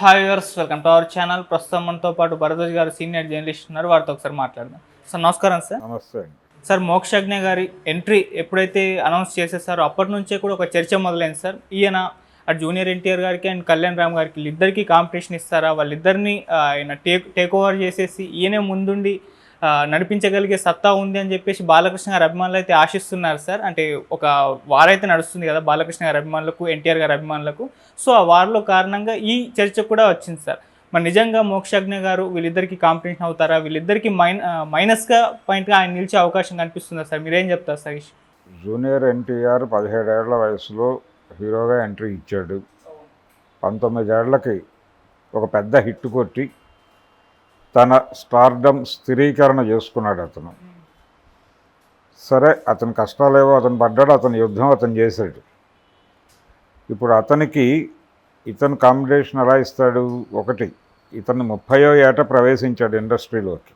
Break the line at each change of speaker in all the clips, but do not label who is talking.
Hi viewers, welcome to our channel. ప్రస్తుతం మనతో పాటు భరద్వాజ్ గారు సీనియర్ జర్నలిస్ట్ ఉన్నారు. వారితో ఒకసారి మాట్లాడదాం. సార్ నమస్కారం. సార్
నమస్తే అండి.
సార్ మోక్షజ్ఞ గారి ఎంట్రీ ఎప్పుడైతే అనౌన్స్ చేసేసారో అప్పటి నుంచే కూడా ఒక చర్చ మొదలైంది సార్. ఈయన అటు జూనియర్ ఎన్టీఆర్ గారికి అండ్ కళ్యాణ్ రామ్ గారికి వీళ్ళిద్దరికీ కాంపిటీషన్ ఇస్తారా, వాళ్ళిద్దరిని ఆయన టేక్ ఓవర్ చేసేసి ఈయనే ముందుండి నడిపించగలిగే సత్తా ఉంది అని చెప్పేసి బాలకృష్ణ గారి అభిమానులు అయితే ఆశిస్తున్నారు సార్. అంటే ఒక వారైతే నడుస్తుంది కదా బాలకృష్ణ గారి అభిమానులకు, ఎన్టీఆర్ గారి అభిమానులకు. సో ఆ వారిలో కారణంగా ఈ చర్చ కూడా వచ్చింది సార్. మరి నిజంగా మోక్షజ్ఞ గారు వీళ్ళిద్దరికి కాంపిటీషన్ అవుతారా, వీళ్ళిద్దరికి మైనస్గా పాయింట్గా ఆయన నిలిచే అవకాశం కనిపిస్తుందా సార్? మీరేం చెప్తారు సతీష్?
జూనియర్ ఎన్టీఆర్ 17 ఏళ్ల వయసులో హీరోగా ఎంట్రీ ఇచ్చాడు. 19 ఏళ్లకి ఒక పెద్ద హిట్ కొట్టి తన స్టార్డమ్ స్థిరీకరణ చేసుకున్నాడు అతను. సరే, అతని కష్టాలేవో అతను పడ్డాడు, అతని యుద్ధం అతను చేశాడు. ఇప్పుడు అతనికి ఇతను కాంపిటీషన్ ఎలా ఇస్తాడు? ఒకటి, ఇతను 30వ ఏట ప్రవేశించాడు ఇండస్ట్రీలోకి.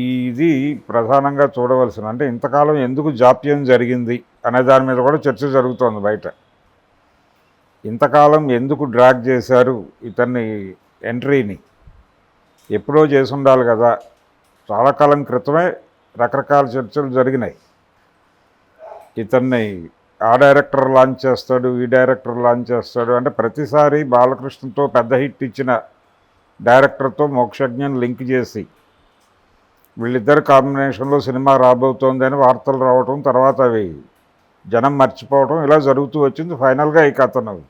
ఇది ప్రధానంగా చూడవలసిన, అంటే ఇంతకాలం ఎందుకు జాప్యం జరిగింది అనే దాని మీద కూడా చర్చ జరుగుతోంది బయట. ఇంతకాలం ఎందుకు డ్రాగ్ చేశారు ఇతన్ని ఎంట్రీని? ఎప్పుడో చేసి ఉండాలి కదా. చాలా కాలం క్రితమే రకరకాల చర్చలు జరిగినాయి. ఇతన్ని ఆ డైరెక్టర్ లాంచ్ చేస్తాడు, ఈ డైరెక్టర్ లాంచ్ చేస్తాడు అంటే ప్రతిసారి బాలకృష్ణతో పెద్ద హిట్ ఇచ్చిన డైరెక్టర్తో మోక్షజ్ఞని లింక్ చేసి వీళ్ళిద్దరు కాంబినేషన్లో సినిమా రాబోతోంది అని వార్తలు రావటం, తర్వాత అవి జనం మర్చిపోవటం, ఇలా జరుగుతూ వచ్చింది. ఫైనల్గా ఇక అతను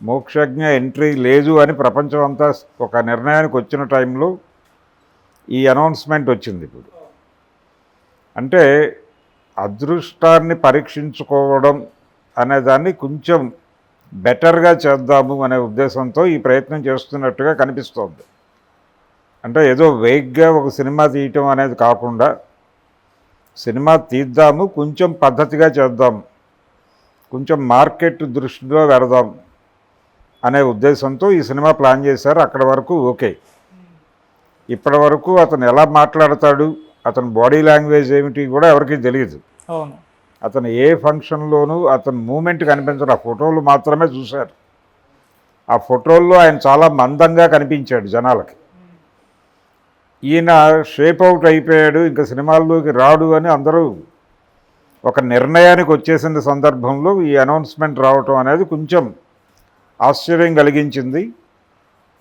మోక్షజ్ఞ ఎంట్రీ లేదు అని ప్రపంచం అంతా ఒక నిర్ణయానికి వచ్చిన టైంలో ఈ అనౌన్స్మెంట్ వచ్చింది. ఇప్పుడు అంటే అదృష్టాన్ని పరీక్షించుకోవడం అనేదాన్ని కొంచెం బెటర్గా చేద్దాము అనే ఉద్దేశంతో ఈ ప్రయత్నం చేస్తున్నట్టుగా కనిపిస్తోంది. అంటే ఏదో వేగ్గా ఒక సినిమా తీయటం అనేది కాకుండా సినిమా తీద్దాము, కొంచెం పద్ధతిగా చేద్దాము, కొంచెం మార్కెట్ దృష్టిలో పెడదాం అనే ఉద్దేశంతో ఈ సినిమా ప్లాన్ చేశారు. అక్కడి వరకు ఓకే. ఇప్పటి వరకు అతను ఎలా మాట్లాడతాడు, అతని బాడీ లాంగ్వేజ్ ఏమిటి కూడా ఎవరికీ తెలియదు. అతను ఏ ఫంక్షన్లోనూ అతని మూమెంట్ కనిపించడు. ఆ ఫోటోలు మాత్రమే చూశారు. ఆ ఫోటోల్లో ఆయన చాలా మందంగా కనిపించాడు జనాలకి. ఈయన షేప్ అవుట్ అయిపోయాడు, ఇంకా సినిమాల్లోకి రాడు అని అందరూ ఒక నిర్ణయానికి వచ్చేసిన సందర్భంలో ఈ అనౌన్స్మెంట్ రావటం అనేది కొంచెం ఆశ్చర్యం కలిగించింది.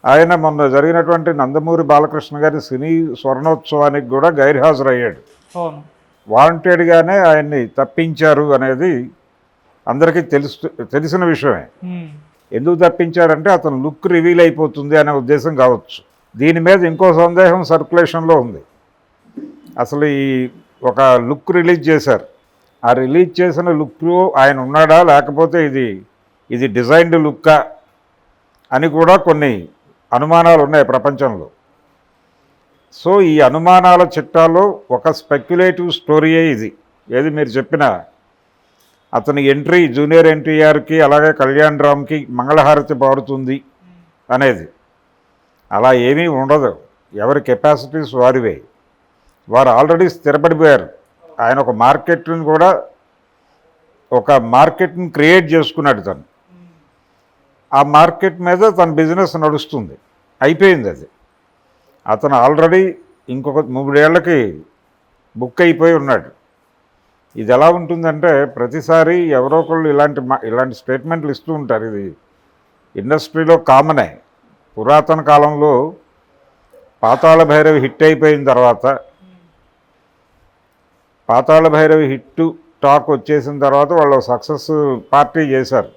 ఆయన మొన్న జరిగినటువంటి నందమూరి బాలకృష్ణ గారి సినీ స్వర్ణోత్సవానికి కూడా గైర్హాజరయ్యాడు. వాంటెడ్గానే ఆయన్ని తప్పించారు అనేది అందరికీ తెలిసిన విషయమే. ఎందుకు తప్పించారంటే అతను లుక్ రివీల్ అయిపోతుంది అనే ఉద్దేశం కావచ్చు. దీని మీద ఇంకో సందేహం సర్క్యులేషన్లో ఉంది. అసలు ఈ ఒక లుక్ రిలీజ్ చేశారు. ఆ రిలీజ్ చేసిన లుక్లో ఆయన ఉన్నాడా, లేకపోతే ఇది డిజైన్డ్ లుక్కా అని కూడా కొన్ని అనుమానాలు ఉన్నాయి ప్రపంచంలో. సో ఈ అనుమానాల చిట్టాలో ఒక స్పెక్యులేటివ్ స్టోరీయే ఇది. ఏది మీరు చెప్పిన అతని ఎంట్రీ జూనియర్ ఎన్టీఆర్కి అలాగే కళ్యాణ్ రామ్కి మంగళహారతి పాడుతుంది అనేది. అలా ఏమీ ఉండదు. ఎవరి కెపాసిటీస్ వారివే. వారు ఆల్రెడీ స్థిరపడిపోయారు. ఆయన ఒక మార్కెట్ని క్రియేట్ చేసుకున్నాడు తను. ఆ మార్కెట్ మీద తన బిజినెస్ నడుస్తుంది, అయిపోయింది అది. అతను ఆల్రెడీ ఇంకొక 3 ఏళ్లకి బుక్ అయిపోయి ఉన్నాడు. ఇది ఎలా ఉంటుందంటే ప్రతిసారి ఎవరో ఒకళ్ళు ఇలాంటి స్టేట్మెంట్లు ఇస్తూ ఉంటారు. ఇది ఇండస్ట్రీలో కామనే. పురాతన కాలంలో పాతాళ భైరవి హిట్ అయిపోయిన తర్వాత, పాతాళ భైరవి హిట్ టాక్ వచ్చేసిన తర్వాత వాళ్ళు సక్సెస్ పార్టీ చేశారు.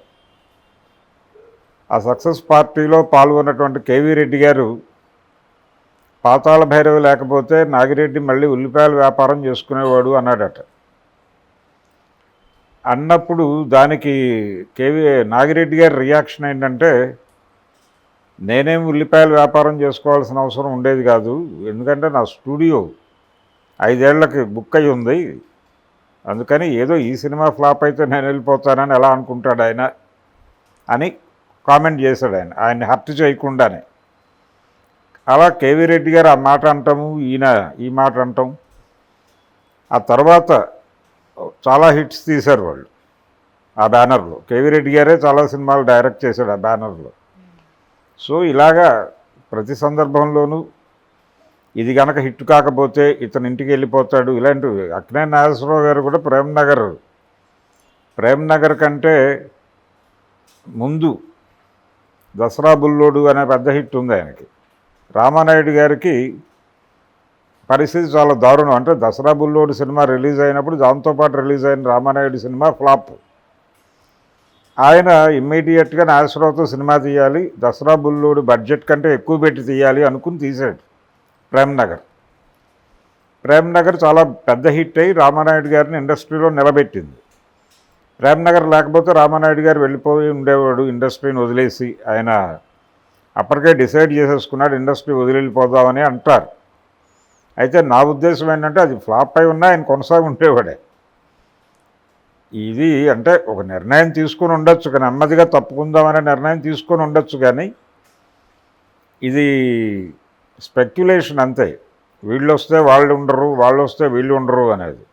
ఆ సక్సెస్ పార్టీలో పాల్గొన్నటువంటి కేవీ రెడ్డి గారు పాతాళ భైరవి లేకపోతే నాగిరెడ్డి మళ్ళీ ఉల్లిపాయల వ్యాపారం చేసుకునేవాడు అన్నాడట. అన్నప్పుడు దానికి నాగిరెడ్డి గారి రియాక్షన్ ఏంటంటే, నేనేం ఉల్లిపాయల వ్యాపారం చేసుకోవాల్సిన అవసరం ఉండేది కాదు, ఎందుకంటే నా స్టూడియో 5 ఏళ్లకి బుక్ అయి ఉంది, అందుకని ఏదో ఈ సినిమా ఫ్లాప్ అయితే నేను వెళ్ళిపోతానని ఎలా అనుకుంటాడు ఆయన అని కామెంట్ చేశాడు. ఆయన్ని హర్ట్ చేయకుండానే. అలా కేవీ రెడ్డి గారు ఆ మాట అంటాము, ఈయన ఈ మాట అంటాం. ఆ తర్వాత చాలా హిట్స్ తీశారు వాళ్ళు. ఆ బ్యానర్లో. కేవీ రెడ్డి గారే చాలా సినిమాలు డైరెక్ట్ చేశాడు ఆ బ్యానర్లో. సో ఇలాగా ప్రతి సందర్భంలోనూ ఇది కనుక హిట్ కాకపోతే ఇతను ఇంటికి వెళ్ళిపోతాడు ఇలాంటివి. అక్కినేని నాగేశ్వరరావు గారు కూడా ప్రేమ్ నగర్ కంటే ముందు దసరా బుల్లోడు అనే పెద్ద హిట్ ఉంది ఆయనకి. రామానాయుడు గారికి పరిస్థితి చాలా దారుణం. అంటే దసరా బుల్లోడు సినిమా రిలీజ్ అయినప్పుడు దాంతోపాటు రిలీజ్ అయిన రామానాయుడు సినిమా ఫ్లాప్. ఆయన ఇమ్మీడియట్గా నాగేశ్వరరావుతో సినిమా తీయాలి, దసరా బుల్లోడు బడ్జెట్ కంటే ఎక్కువ పెట్టి తీయాలి అనుకుని తీశాడు ప్రేమ్ నగర్ చాలా పెద్ద హిట్ అయ్యి రామానాయుడు గారిని ఇండస్ట్రీలో నిలబెట్టింది. ప్రేమ్ నగర్ లేకపోతే రామానాయుడు గారు వెళ్ళిపోయి ఉండేవాడు ఇండస్ట్రీని వదిలేసి. ఆయన అప్పటికే డిసైడ్ చేసేసుకున్నాడు ఇండస్ట్రీ వదిలిపోదామని అంటారు. అయితే నా ఉద్దేశం ఏంటంటే అది ఫ్లాప్ అయి ఉన్నా ఆయన కొనసాగి ఉండేవాడే. ఇది అంటే ఒక నిర్ణయం తీసుకొని ఉండొచ్చు, కానీ నెమ్మదిగా తప్పుకుందామనే నిర్ణయం తీసుకొని ఉండొచ్చు, కానీ ఇది స్పెక్యులేషన్ అంతే. వీళ్ళు వస్తే వాళ్ళు ఉండరు, వాళ్ళు వస్తే వీళ్ళు ఉండరు అనేది.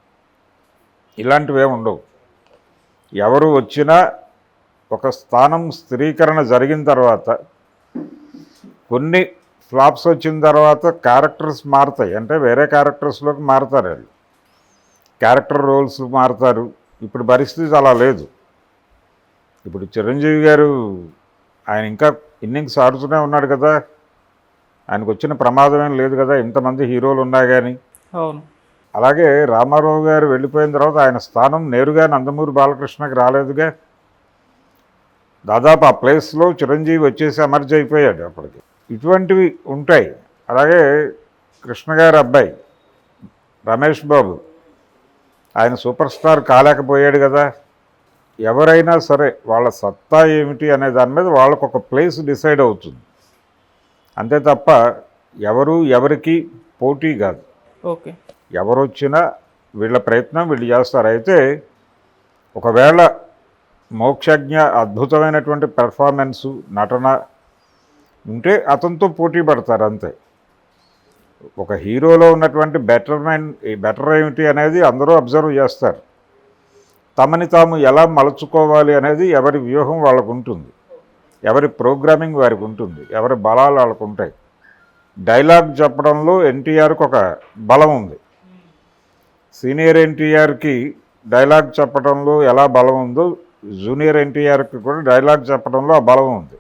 ఇలాంటివి ఏమి ఉండవు. ఎవరు వచ్చినా ఒక స్థానం స్థిరీకరణ జరిగిన తర్వాత కొన్ని ఫ్లాప్స్ వచ్చిన తర్వాత క్యారెక్టర్స్ మారుతాయి. అంటే వేరే క్యారెక్టర్స్లోకి మారుతారు వాళ్ళు, క్యారెక్టర్ రోల్స్ మారుతారు. ఇప్పుడు పరిస్థితి అలా లేదు. ఇప్పుడు చిరంజీవి గారు ఆయన ఇంకా ఇన్నింగ్స్ ఆడుతూనే ఉన్నాడు కదా, ఆయనకు వచ్చిన ప్రమాదం ఏం లేదు కదా, ఇంతమంది హీరోలు ఉన్నా కానీ.
అవును.
అలాగే రామారావు గారు వెళ్ళిపోయిన తర్వాత ఆయన స్థానం నేరుగా నందమూరి బాలకృష్ణకి రాలేదుగా. దాదాపు ఆ ప్లేస్లో చిరంజీవి వచ్చేసి అమర్జ్ అయిపోయాడు అప్పటికి. ఇటువంటివి ఉంటాయి. అలాగే కృష్ణ గారి అబ్బాయి రమేష్ బాబు, ఆయన సూపర్ స్టార్ కాలేకపోయాడు కదా. ఎవరైనా సరే వాళ్ళ సత్తా ఏమిటి అనే దాని మీద వాళ్ళకు ఒక ప్లేస్ డిసైడ్ అవుతుంది, అంతే తప్ప ఎవరు ఎవరికి పోటీ కాదు.
ఓకే.
ఎవరు వచ్చినా వీళ్ళ ప్రయత్నం వీళ్ళు చేస్తారు. అయితే ఒకవేళ మోక్షజ్ఞ అద్భుతమైనటువంటి పెర్ఫార్మెన్సు నటన ఉంటే అతనితో పోటీ పడతారు అంతే. ఒక హీరోలో ఉన్నటువంటి బెటర్ ఏమిటి అనేది అందరూ అబ్జర్వ్ చేస్తారు. తమని తాము ఎలా మలుచుకోవాలి అనేది ఎవరి వ్యూహం వాళ్ళకు ఉంటుంది, ఎవరి ప్రోగ్రామింగ్ వారికి ఉంటుంది, ఎవరి బలాలు వాళ్ళకు ఉంటాయి. డైలాగ్ చెప్పడంలో ఎన్టీఆర్కి ఒక బలం ఉంది. సీనియర్ ఎన్టీఆర్కి డైలాగ్ చెప్పడంలో ఎలా బలం ఉందో జూనియర్ ఎన్టీఆర్కి కూడా డైలాగ్ చెప్పడంలో ఆ బలం ఉంది.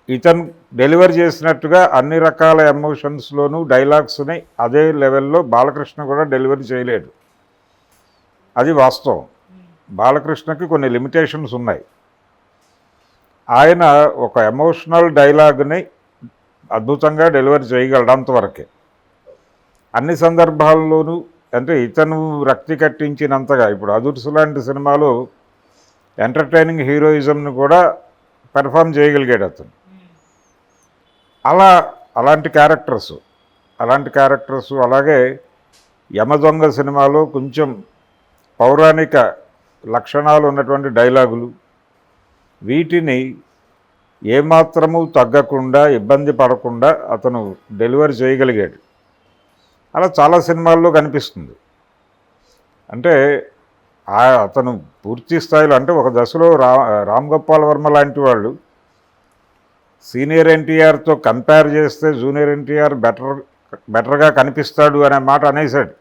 ఇతను డెలివర్ చేసినట్టుగా అన్ని రకాల ఎమోషన్స్లోనూ డైలాగ్స్ని అదే లెవెల్లో బాలకృష్ణ కూడా డెలివరీ చేయలేడు, అది వాస్తవం. బాలకృష్ణకి కొన్ని లిమిటేషన్స్ ఉన్నాయి. ఆయన ఒక ఎమోషనల్ డైలాగ్ని అద్భుతంగా డెలివరీ చేయగలడు అంతవరకే. అన్ని సందర్భాల్లోనూ అంటే ఇతను రక్తి కట్టించినంతగా ఇప్పుడు అదుర్సు లాంటి సినిమాలో ఎంటర్టైనింగ్ హీరోయిజంను కూడా పెర్ఫామ్ చేయగలిగాడు అతను. అలాంటి క్యారెక్టర్స్ అలాగే యమదొంగ సినిమాలో కొంచెం పౌరాణిక లక్షణాలు ఉన్నటువంటి డైలాగులు, వీటిని ఏమాత్రము తగ్గకుండా ఇబ్బంది పడకుండా అతను డెలివరీ చేయగలిగాడు. అలా చాలా సినిమాల్లో కనిపిస్తుంది. అంటే అతను పూర్తి స్థాయిలో అంటే ఒక దశలో రామ్ గోపాల్ వర్మ లాంటి వాళ్ళు సీనియర్ ఎన్టీఆర్తో కంపేర్ చేస్తే జూనియర్ ఎన్టీఆర్ బెటర్గా కనిపిస్తాడు అనే మాట అనేసాడు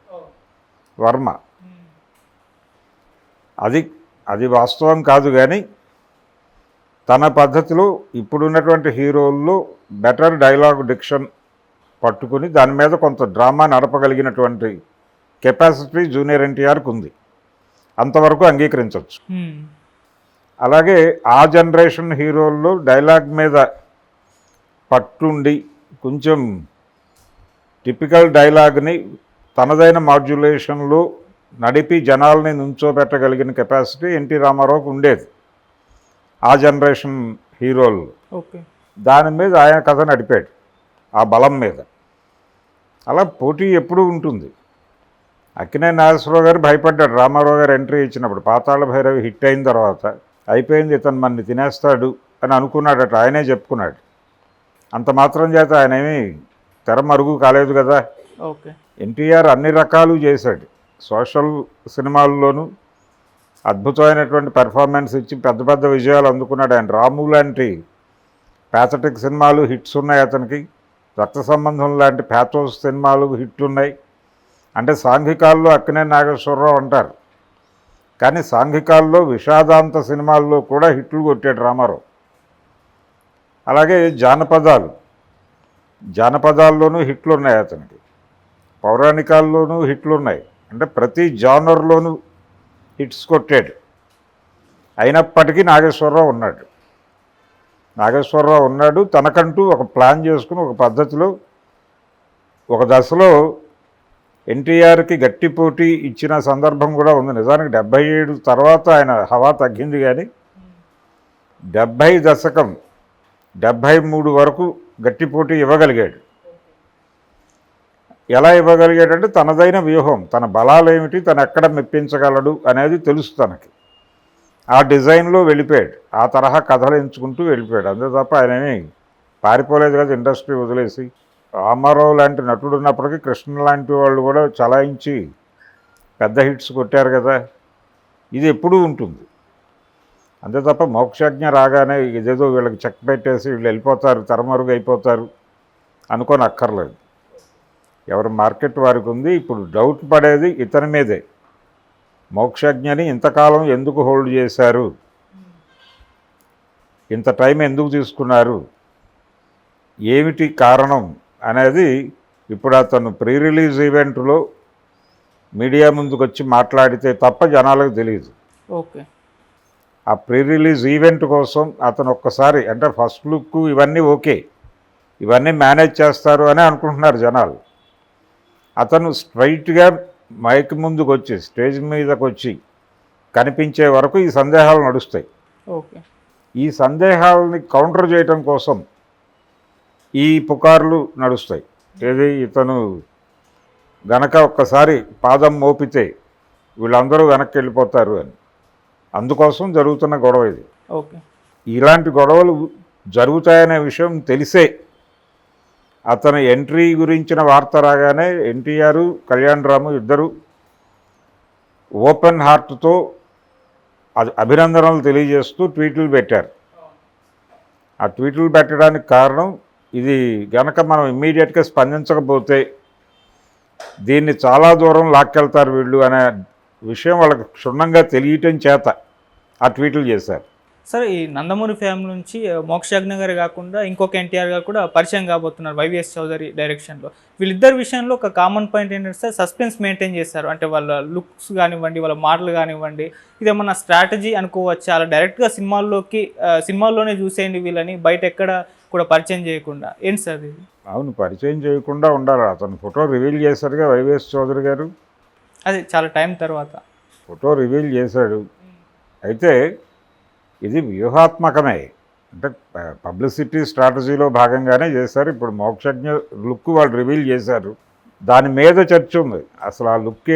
వర్మ. అది వాస్తవం కాదు, కానీ తన పద్ధతిలో ఇప్పుడున్నటువంటి హీరోల్లో బెటర్ డైలాగ్ డిక్షన్ పట్టుకుని దాని మీద కొంత డ్రామా నడపగలిగినటువంటి కెపాసిటీ జూనియర్ ఎన్టీఆర్కి ఉంది, అంతవరకు అంగీకరించవచ్చు. అలాగే ఆ జనరేషన్ హీరోల్లో డైలాగ్ మీద పట్టుండి కొంచెం టిపికల్ డైలాగ్ని తనదైన మాడ్యులేషన్లో నడిపి జనాల్ని నుంచోబెట్టగలిగిన కెపాసిటీ ఎన్టీ రామారావుకు ఉండేది ఆ జనరేషన్ హీరోలు.
ఓకే.
దాని మీద ఆయన కథ నడిపాడు, ఆ బలం మీద. అలా పోటీ ఎప్పుడూ ఉంటుంది. అక్కినేని నాగేశ్వరరావు గారు భయపడ్డాడు రామారావు గారు ఎంట్రీ ఇచ్చినప్పుడు. పాతాళ భైరవి హిట్ అయిన తర్వాత అయిపోయింది, ఇతను మనని తినేస్తాడు అని అనుకున్నాడట, ఆయనే చెప్పుకున్నాడు. అంత మాత్రం చేత ఆయన ఏమీ తెర మరుగు కాలేదు కదా.
ఓకే.
ఎన్టీఆర్ అన్ని రకాలు చేశాడు, సోషల్ సినిమాల్లోనూ అద్భుతమైనటువంటి పెర్ఫార్మెన్స్ ఇచ్చి పెద్ద పెద్ద విజయాలు అందుకున్నాడు ఆయన. రాము లాంటి ప్యాథటిక్ సినిమాలు హిట్స్ ఉన్నాయి అతనికి. రక్త సంబంధం లాంటి ప్యాథోస్ సినిమాలు హిట్ ఉన్నాయి. అంటే సాంఘికాల్లో అక్కినే నాగేశ్వరరావు అంటారు, కానీ సాంఘికాల్లో విషాదాంత సినిమాల్లో కూడా హిట్లు కొట్టాడు రామారావు. అలాగే జానపదాల్లోనూ హిట్లు ఉన్నాయి అతనికి, పౌరాణికాల్లోనూ హిట్లు ఉన్నాయి. అంటే ప్రతి జానర్లోనూ హిట్స్ కొట్టాడు. అయినప్పటికీ నాగేశ్వరరావు ఉన్నాడు. తనకంటూ ఒక ప్లాన్ చేసుకుని ఒక పద్ధతిలో ఒక దశలో ఎన్టీఆర్కి గట్టి పోటీ ఇచ్చిన సందర్భం కూడా ఉంది. నిజానికి 77 తర్వాత ఆయన హవా తగ్గింది, కానీ 70 దశకం 73 వరకు గట్టి పోటీ ఇవ్వగలిగాడు. ఎలా ఇవ్వగలిగాడంటే తనదైన వ్యూహం, తన బలాలు ఏమిటి, తను ఎక్కడ మెప్పించగలడు అనేది తెలుసు తనకి. ఆ డిజైన్లో వెళ్ళిపోయాడు, ఆ తరహా కథలు ఎంచుకుంటూ వెళ్ళిపోయాడు. అంతే తప్ప ఆయనేమి పారిపోలేదు కదా ఇండస్ట్రీ వదిలేసి. రామారావు లాంటి నటుడు ఉన్నప్పటికీ కృష్ణ లాంటి వాళ్ళు కూడా చలాయించి పెద్ద హిట్స్ కొట్టారు కదా, ఇది ఎప్పుడూ ఉంటుంది. అంతే తప్ప మోక్షజ్ఞ రాగానే ఇదేదో వీళ్ళకి చెక్ పెట్టేసి వీళ్ళు వెళ్ళిపోతారు, తరమరుగు అయిపోతారు అనుకొని అక్కర్లేదు. ఎవరి మార్కెట్ వారికి ఉంది. ఇప్పుడు డౌట్ పడేది ఇతని మీదే. మోక్షజ్ఞని ఇంతకాలం ఎందుకు హోల్డ్ చేశారు, ఇంత టైం ఎందుకు తీసుకున్నారు, ఏమిటి కారణం అనేది ఇప్పుడు అతను ప్రీ రిలీజ్ ఈవెంట్లో మీడియా ముందుకు వచ్చి మాట్లాడితే తప్ప జనాలకు తెలియదు.
ఓకే,
ఆ ప్రీ రిలీజ్ ఈవెంట్ కోసం అతను ఒక్కసారి అంటే ఫస్ట్ లుక్ ఇవన్నీ ఓకే, ఇవన్నీ మేనేజ్ చేస్తారు అని అనుకుంటున్నారు జనాలు. అతను స్ట్రైట్గా మైక్ ముందుకు వచ్చి స్టేజ్ మీదకి వచ్చి కనిపించే వరకు ఈ సందేహాలు నడుస్తాయి.
ఓకే,
ఈ సందేహాలని కౌంటర్ చేయటం కోసం ఈ పుకార్లు నడుస్తాయి. ఏది ఇతను గనక ఒక్కసారి పాదం మోపితే వీళ్ళందరూ వెనక్కి వెళ్ళిపోతారు అని, అందుకోసం జరుగుతున్న గొడవ ఇది.
ఓకే,
ఇలాంటి గొడవలు జరుగుతాయనే విషయం తెలిసే అతని ఎంట్రీ గురించిన వార్త రాగానే ఎన్టీఆర్, కళ్యాణ్ రాము ఇద్దరు ఓపెన్ హార్ట్తో అభినందనలు తెలియజేస్తూ ట్వీట్లు పెట్టారు. ఆ ట్వీట్లు పెట్టడానికి కారణం ఇది గనక మనం ఇమ్మీడియట్గా స్పందించకపోతే దీన్ని చాలా దూరం లాక్కెళ్తారు వీళ్ళు అనే విషయం వాళ్ళకి క్షుణ్ణంగా తెలియటం చేత ఆ ట్వీట్లు చేశారు.
సరే, ఈ నందమూరి ఫ్యామిలీ నుంచి మోక్షజ్ఞ గారు కాకుండా ఇంకొక ఎన్టీఆర్ గారు కూడా పరిచయం కాబోతున్నారు వైవిఎస్ చౌదరి డైరెక్షన్లో. వీళ్ళిద్దరి విషయంలో ఒక కామన్ పాయింట్ ఏంటంటే సార్, సస్పెన్స్ మెయింటైన్ చేస్తారు. అంటే వాళ్ళ లుక్స్ కానివ్వండి, వాళ్ళ మాటలు కానివ్వండి, ఇదేమన్నా స్ట్రాటజీ అనుకోవచ్చు. అలా డైరెక్ట్గా సినిమాల్లోనే చూసేయండి వీళ్ళని, బయట ఎక్కడ కూడా పరిచయం చేయకుండా. ఏంటి సార్ ఇది?
అవును, పరిచయం చేయకుండా ఉండాలి. అతను ఫోటో రివీల్ చేశారుగా వైవిఎస్ చౌదరి గారు,
అది చాలా టైం తర్వాత
ఫోటో రివీల్ చేశాడు. అయితే ఇది వ్యూహాత్మకమే, అంటే పబ్లిసిటీ స్ట్రాటజీలో భాగంగానే చేశారు. ఇప్పుడు మోక్షజ్ఞ లుక్ వాళ్ళు రివీల్ చేశారు, దాని మీద చర్చ ఉంది. అసలు ఆ లుక్